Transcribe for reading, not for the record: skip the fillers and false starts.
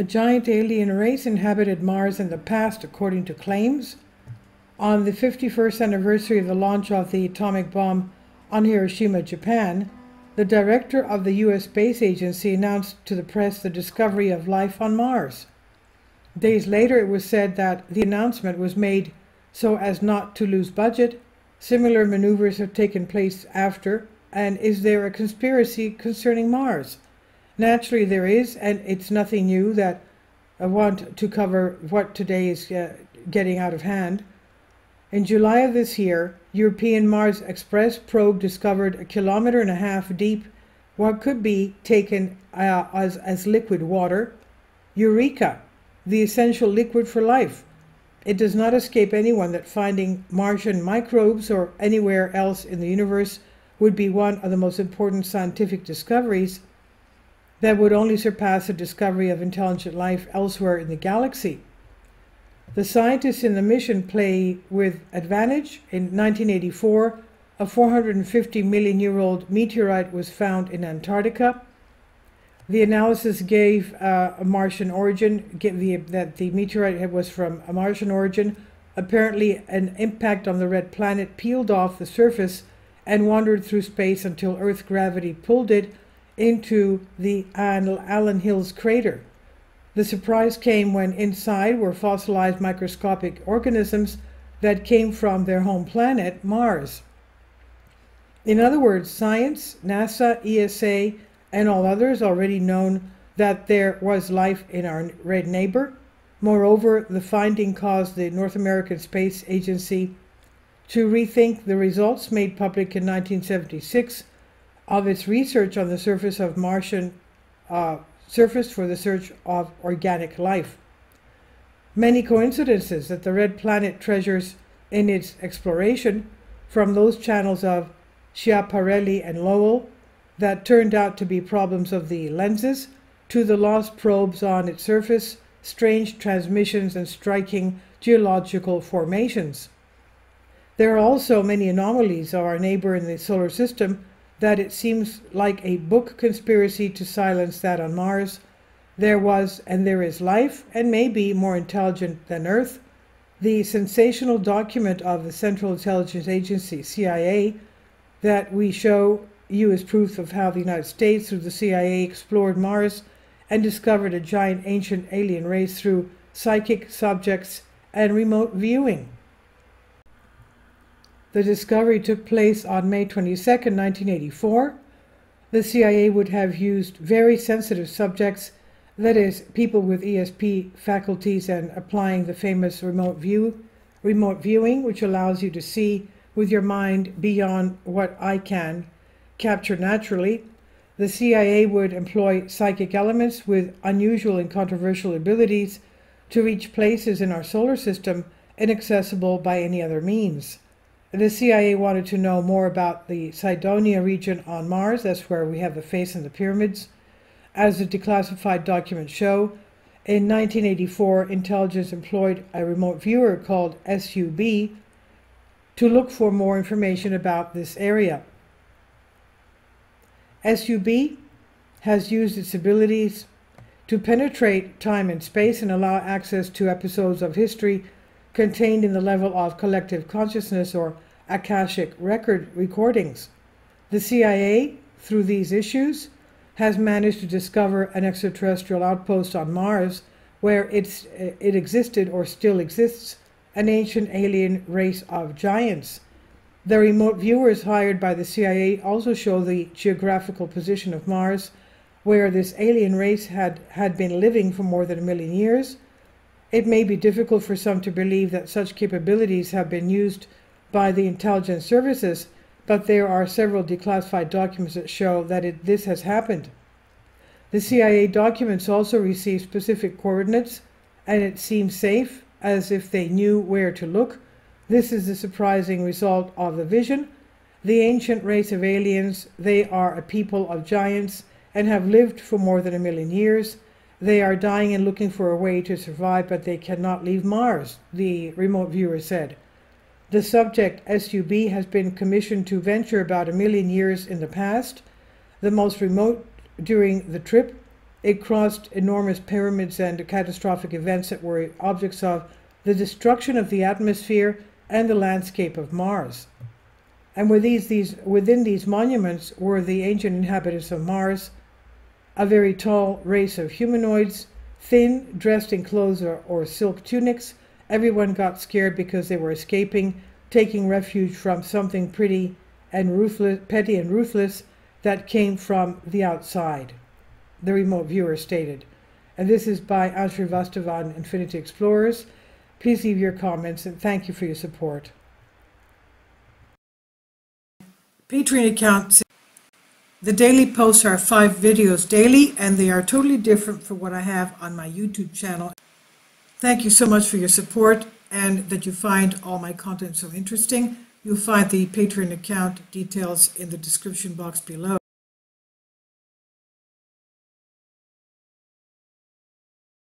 A giant alien race inhabited Mars in the past, according to claims. On the 51st anniversary of the launch of the atomic bomb on Hiroshima, Japan, the director of the U.S. Space Agency announced to the press the discovery of life on Mars. Days later, it was said that the announcement was made so as not to lose budget. Similar maneuvers have taken place after. And is there a conspiracy concerning Mars? Naturally there is, and it's nothing new that I want to cover what today is getting out of hand. In July of this year, European Mars Express probe discovered 1.5 kilometers deep what could be taken as liquid water. Eureka! The essential liquid for life. It does not escape anyone that finding Martian microbes or anywhere else in the universe would be one of the most important scientific discoveries that would only surpass the discovery of intelligent life elsewhere in the galaxy. The scientists in the mission play with advantage. In 1984, a 450-million-year-old meteorite was found in Antarctica. The analysis gave a Martian origin, that the meteorite was from a Martian origin. Apparently, an impact on the red planet peeled off the surface and wandered through space until Earth gravity pulled it into the Allen Hills crater. The surprise came when inside were fossilized microscopic organisms that came from their home planet, Mars. In other words, science, NASA, ESA, and all others already known that there was life in our red neighbor. Moreover, the finding caused the North American Space Agency to rethink the results made public in 1976 of its research on the surface of Martian surface for the search of organic life. Many coincidences that the red planet treasures in its exploration, from those channels of Schiaparelli and Lowell that turned out to be problems of the lenses, to the lost probes on its surface, strange transmissions, and striking geological formations. There are also many anomalies of our neighbor in the solar system that it seems like a book conspiracy to silence that on Mars there was and there is life, and may be more intelligent than Earth. The sensational document of the Central Intelligence Agency, CIA, that we show you as proof of how the United States, through the CIA, explored Mars and discovered a giant ancient alien race through psychic subjects and remote viewing. The discovery took place on May 22, 1984. The CIA would have used very sensitive subjects, that is, people with ESP faculties, and applying the famous remote viewing, which allows you to see with your mind beyond what I can capture naturally. The CIA would employ psychic elements with unusual and controversial abilities to reach places in our solar system inaccessible by any other means. The CIA wanted to know more about the Cydonia region on Mars. That's where we have the face and the pyramids. As the declassified documents show, in 1984, intelligence employed a remote viewer called SUB to look for more information about this area. SUB has used its abilities to penetrate time and space and allow access to episodes of history contained in the level of collective consciousness or Akashic record recordings. The CIA, through these issues, has managed to discover an extraterrestrial outpost on Mars where it existed or still exists, an ancient alien race of giants. The remote viewers hired by the CIA also show the geographical position of Mars, where this alien race had been living for more than 1 million years. It may be difficult for some to believe that such capabilities have been used by the intelligence services, but there are several declassified documents that show that this has happened. The CIA documents also receive specific coordinates, and it seems safe, as if they knew where to look. This is the surprising result of the vision. The ancient race of aliens, they are a people of giants and have lived for more than 1 million years. They are dying and looking for a way to survive, but they cannot leave Mars, the remote viewer said. The subject, SUB, has been commissioned to venture about 1 million years in the past, the most remote during the trip, It crossed enormous pyramids and catastrophic events that were objects of the destruction of the atmosphere and the landscape of Mars. And within these monuments were the ancient inhabitants of Mars, a very tall race of humanoids, thin, dressed in clothes or silk tunics. Everyone got scared because they were escaping, taking refuge from something petty and ruthless that came from the outside, the remote viewer stated. And this is by Ansher Vastavan, Infinity Explorers. Please leave your comments and thank you for your support. Patreon account. The daily posts are 5 videos daily, and they are totally different from what I have on my YouTube channel. Thank you so much for your support and that you find all my content so interesting. You'll find the Patreon account details in the description box below.